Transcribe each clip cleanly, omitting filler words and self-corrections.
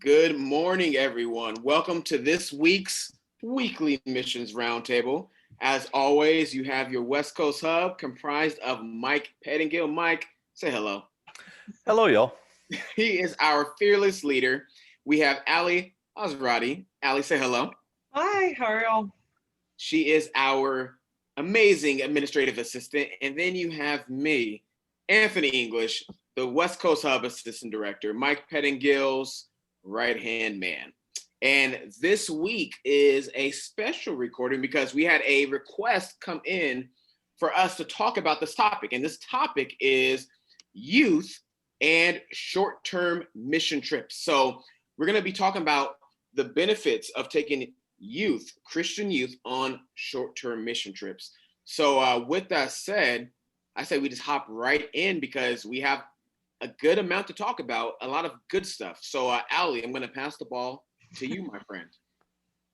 Good morning, everyone. Welcome to this week's weekly missions roundtable. As always, you have your West Coast hub comprised of Mike Pettingill. Mike, say hello. Hello, y'all. He is our fearless leader. We have Ali Azrati. Ali, say hello. Hi, how are y'all? She is our amazing administrative assistant. And then you have me, Anthony English, the West Coast Hub Assistant Director, Mike Pettingill's right-hand man. And this week is a special recording because we had a request come in for us to talk about this topic. And this topic is youth and short-term mission trips. So we're going to be talking about the benefits of taking youth, Christian youth, on short-term mission trips. So with that said, I say we just hop right in because we have a good amount to talk about, a lot of good stuff. So Ali, I'm going to pass the ball to you, my friend.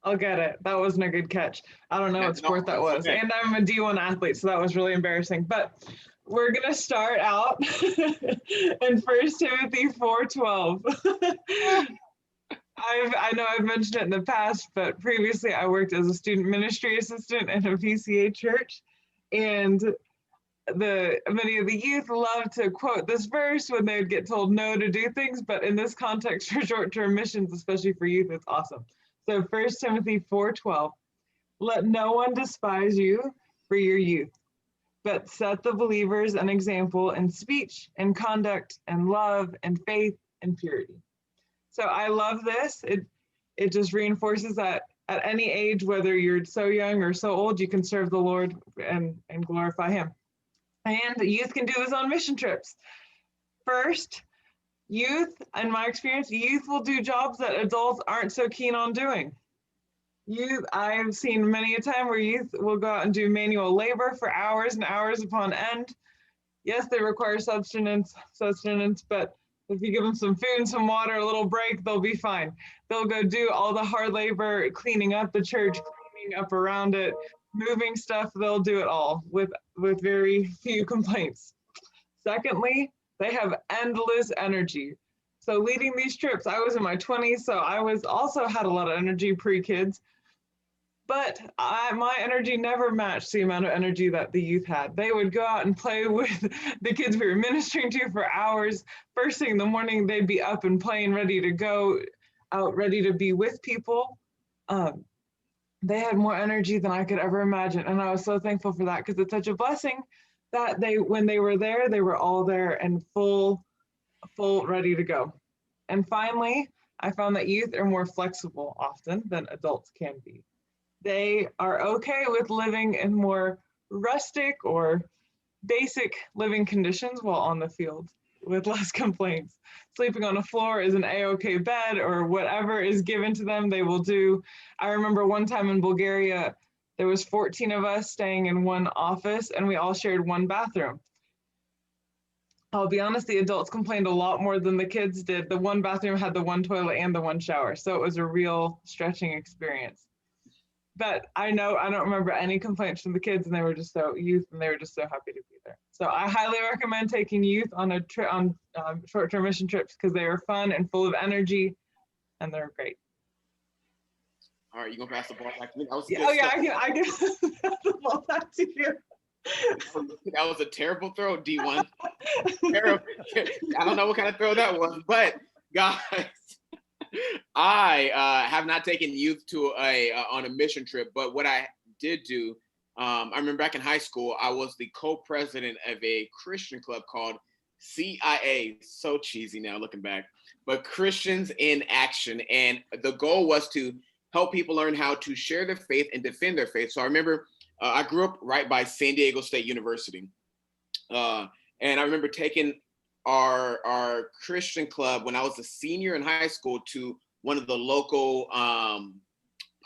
I'll get it. That wasn't a good catch. I don't know what sport that was. Okay. And I'm a D1 athlete, so that was really embarrassing. But we're going to start out in 1 Timothy 4:12. I know I've mentioned it in the past, but previously I worked as a student ministry assistant in a PCA church. And many of the youth love to quote this verse when they would get told no to do things, but in this context for short-term missions, especially for youth, it's awesome. So 1 Timothy 4:12, let no one despise you for your youth, but set the believers an example in speech and conduct and love and faith and purity. So I love this. It just reinforces that at any age, whether you're so young or so old, you can serve the Lord and glorify him. And youth can do this on mission trips. First, youth, in my experience, youth will do jobs that adults aren't so keen on doing. I've seen many a time where youth will go out and do manual labor for hours and hours upon end. Yes, they require sustenance, but if you give them some food, some water, a little break, they'll be fine. They'll go do all the hard labor, cleaning up the church, cleaning up around it, moving stuff. They'll do it all with very few complaints. Secondly, they have endless energy. So leading these trips, I was in my 20s, so I also had a lot of energy pre-kids, but my energy never matched the amount of energy that the youth had. They would go out and play with the kids we were ministering to for hours. First thing in the morning, they'd be up and playing, ready to go out, ready to be with people. They had more energy than I could ever imagine. And I was so thankful for that because it's such a blessing that when they were there, they were all there and full, ready to go. And finally, I found that youth are more flexible often than adults can be. They are okay with living in more rustic or basic living conditions while on the field with less complaints. Sleeping on a floor is an a-okay bed, or whatever is given to them, they will do. I remember one time in Bulgaria, there was 14 of us staying in one office and we all shared one bathroom. I'll be honest, the adults complained a lot more than the kids did. The one bathroom had the one toilet and the one shower, so it was a real stretching experience. But I don't remember any complaints from the kids, and they were just so happy to be there. So I highly recommend taking youth on a trip on short-term mission trips because they are fun and full of energy, and they're great. All right, you gonna pass the ball back to me? I can pass the ball back to you. That was a terrible throw, D1. Terrible. I don't know what kind of throw that was, but guys, I have not taken youth to on a mission trip, but what I did do, I remember back in high school, I was the co-president of a Christian club called CIA. So cheesy now looking back, but Christians in Action. And the goal was to help people learn how to share their faith and defend their faith. So I remember I grew up right by San Diego State University. And I remember taking our Christian club when I was a senior in high school to one of the local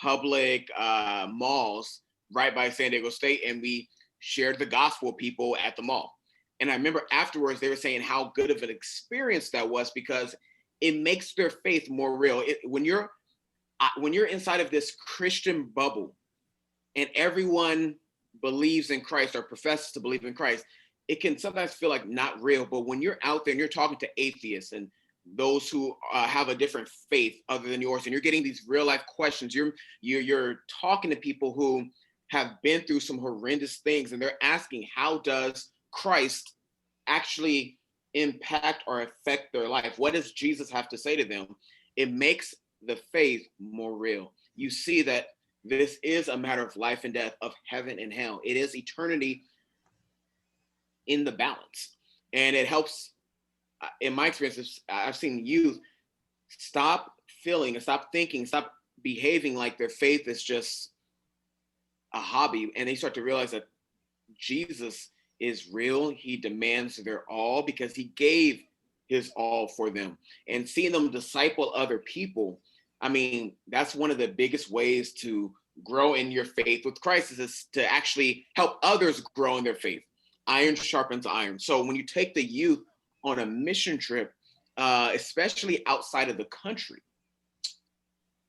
public malls right by San Diego State, and we shared the gospel with people at the mall. And I remember afterwards they were saying how good of an experience that was because it makes their faith more real. When you're inside of this Christian bubble and everyone believes in Christ or professes to believe in Christ, it can sometimes feel like not real. But when you're out there and you're talking to atheists and those who have a different faith other than yours, and you're getting these real life questions. You're talking to people who have been through some horrendous things, and they're asking, how does Christ actually impact or affect their life? What does Jesus have to say to them? It makes the faith more real. You see that this is a matter of life and death, of heaven and hell. It is eternity in the balance. And it helps, in my experience, I've seen youth stop feeling and stop thinking, stop behaving like their faith is just a hobby. And they start to realize that Jesus is real. He demands their all because he gave his all for them. And seeing them disciple other people, I mean, that's one of the biggest ways to grow in your faith with Christ, is to actually help others grow in their faith. Iron sharpens iron. So when you take the youth on a mission trip, especially outside of the country,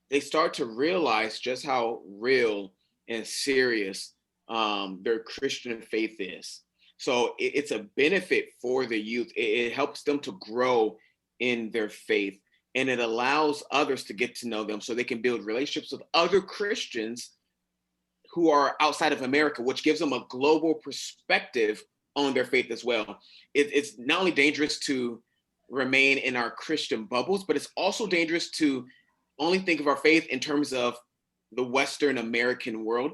they start to realize just how real and serious their Christian faith is. So it's a benefit for the youth. It helps them to grow in their faith, and it allows others to get to know them so they can build relationships with other Christians who are outside of America, which gives them a global perspective on their faith as well. It's not only dangerous to remain in our Christian bubbles, but it's also dangerous to only think of our faith in terms of the Western American world,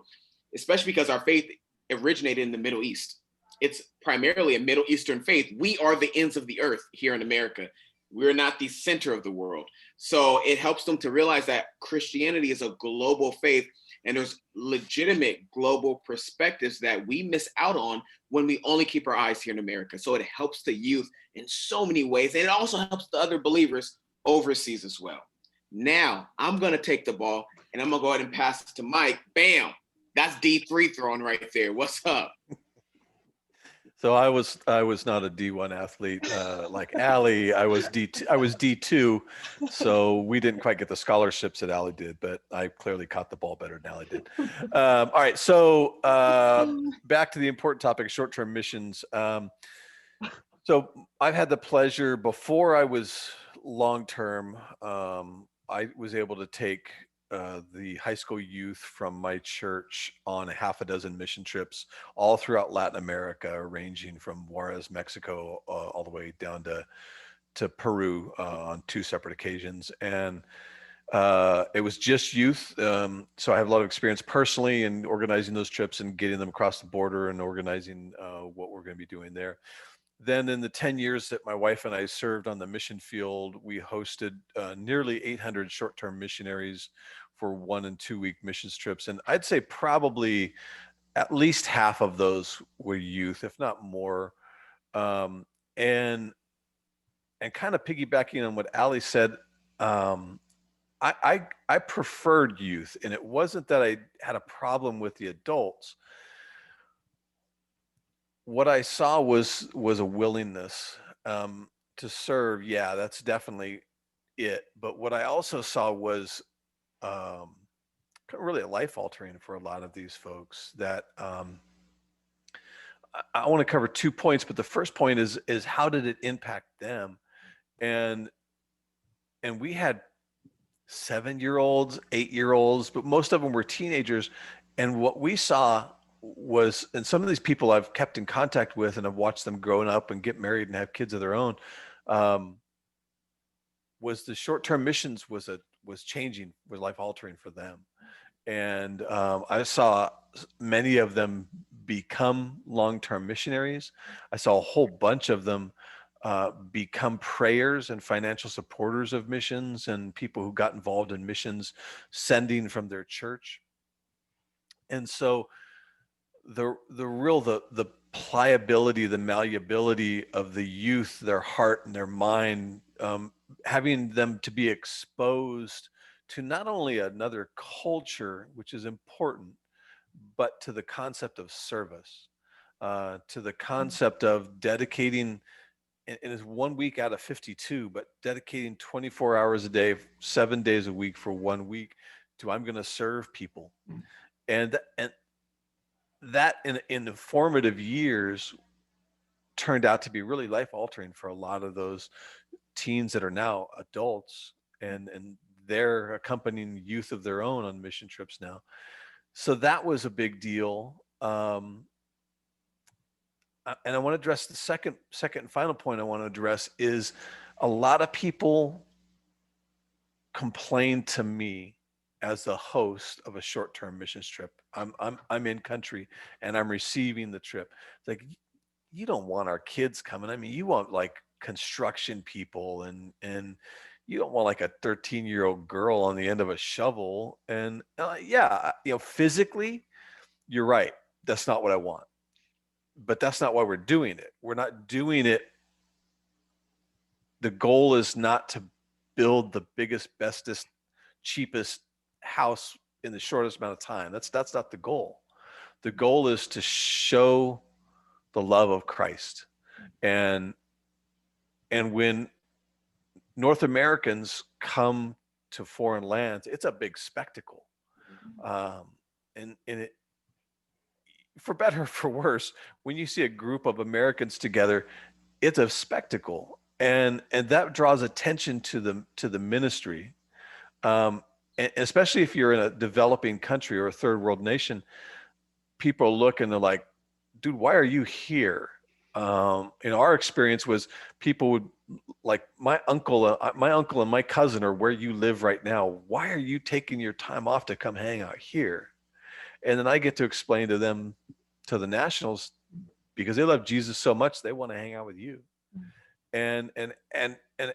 especially because our faith originated in the Middle East. It's primarily a Middle Eastern faith. We are the ends of the earth here in America. We're not the center of the world. So it helps them to realize that Christianity is a global faith, and there's legitimate global perspectives that we miss out on when we only keep our eyes here in America. So it helps the youth in so many ways, and it also helps the other believers overseas as well. Now, I'm going to take the ball, and I'm going to go ahead and pass it to Mike. Bam! That's D3 throwing right there. What's up? So I was not a D1 athlete like Allie. I was D2, so we didn't quite get the scholarships that Allie did, but I clearly caught the ball better than Allie did. All right, so back to the important topic: short-term missions. So I've had the pleasure, before I was long-term, I was able to take the high school youth from my church on a half a dozen mission trips all throughout Latin America, ranging from Juarez, Mexico, all the way down to Peru on 2 separate occasions. And it was just youth. So I have a lot of experience personally in organizing those trips and getting them across the border and organizing what we're going to be doing there. Then in the 10 years that my wife and I served on the mission field, we hosted nearly 800 short-term missionaries for 1 and 2 week missions trips. And I'd say probably at least half of those were youth, if not more. And kind of piggybacking on what Ali said, I preferred youth, and it wasn't that I had a problem with the adults. What I saw was a willingness to serve. Yeah, that's definitely it. But what I also saw was really life altering for a lot of these folks. That I want to cover 2 points, but the first point is how did it impact them? And we had 7-year-olds, 8-year-olds, but most of them were teenagers. And what we saw was, and some of these people I've kept in contact with and I've watched them growing up and get married and have kids of their own, was the short-term missions was changing, was life altering for them. And I saw many of them become long-term missionaries. I saw a whole bunch of them become prayers and financial supporters of missions, and people who got involved in missions sending from their church. And so the pliability, the malleability of the youth, their heart and their mind, having them to be exposed to not only another culture, which is important, but to the concept of service, to the concept of dedicating, and it's 1 week out of 52, but dedicating 24 hours a day, 7 days a week for 1 week to, I'm going to serve people. And that in the formative years turned out to be really life altering for a lot of those teens that are now adults, and they're accompanying youth of their own on mission trips now. So that was a big deal. And I want to address the second and final point I want to address is a lot of people complain to me as the host of a short-term missions trip. I'm in country and I'm receiving the trip. It's like, you don't want our kids coming. I mean, you want like construction people, and you don't want like a 13-year-old girl on the end of a shovel. And yeah, physically, you're right. That's not what I want. But that's not why we're doing it. We're not doing it. The goal is not to build the biggest, bestest, cheapest house in the shortest amount of time. That's not the goal. The goal is to show the love of Christ. And when North Americans come to foreign lands, it's a big spectacle. And it, for better or for worse, when you see a group of Americans together, it's a spectacle, and that draws attention to the ministry, and especially if you're in a developing country or a third world nation. People look and they're like, "Dude, why are you here?" Our experience was people would like, my uncle and my cousin are where you live right now. Why are you taking your time off to come hang out here? And then I get to explain to them, to the nationals, because they love Jesus so much, they want to hang out with you. And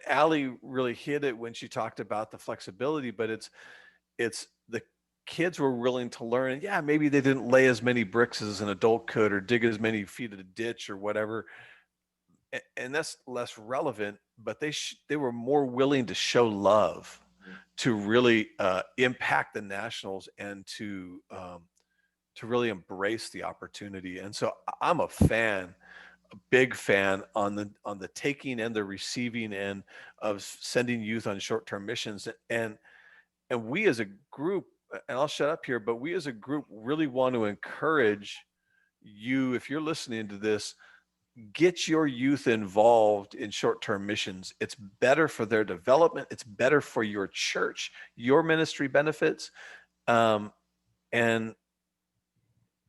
Allie really hit it when she talked about the flexibility, but it's the kids were willing to learn. And yeah, maybe they didn't lay as many bricks as an adult could, or dig as many feet of a ditch or whatever. And that's less relevant, but they were more willing to show love, to really impact the nationals, and to really embrace the opportunity. And so I'm a big fan on the taking and the receiving end of sending youth on short-term missions. And we as a group, and I'll shut up here, but we as a group really want to encourage you, if you're listening to this, get your youth involved in short-term missions. It's better for their development. It's better for your church, your ministry benefits. And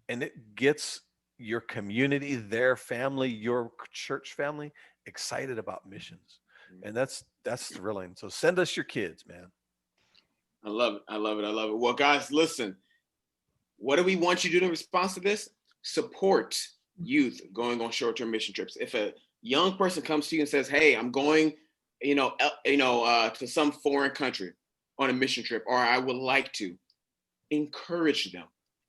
it gets your community, their family, your church family excited about missions. And that's thrilling. So send us your kids, man. I love it. I love it. I love it. Well, guys, listen, what do we want you to do in response to this? Support youth going on short-term mission trips. If a young person comes to you and says, "Hey, I'm going, to some foreign country on a mission trip," or "I would like to," encourage them.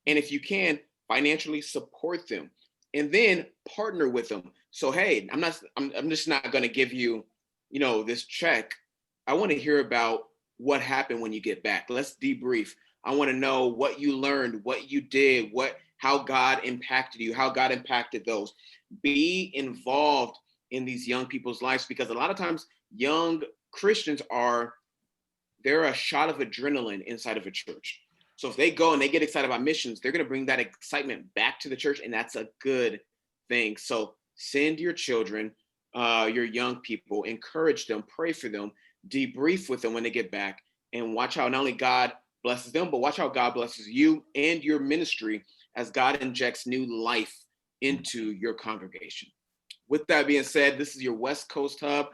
And if you can, financially support them, and then partner with them. So, hey, I'm just not going to give you, this check. I want to hear about what happened when you get back. Let's debrief. I want to know what you learned, what you did, how God impacted you, how God impacted those. Be involved in these young people's lives, because a lot of times young Christians they're a shot of adrenaline inside of a church. So if they go and they get excited about missions, they're going to bring that excitement back to the church, and that's a good thing. So send your children, your young people, encourage them, pray for them, debrief with them when they get back, and watch how not only God blesses them, but watch how God blesses you and your ministry as God injects new life into your congregation. With that being said, this is your West Coast Hub.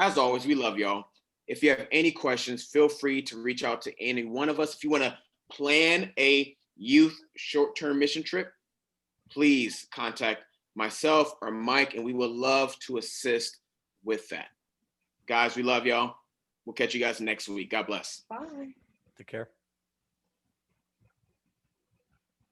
As always, we love y'all. If you have any questions, feel free to reach out to any one of us. If you want to plan a youth short-term mission trip, please contact myself or Mike, and we would love to assist with that. Guys, we love y'all. We'll catch you guys next week. God bless. Bye. Take care.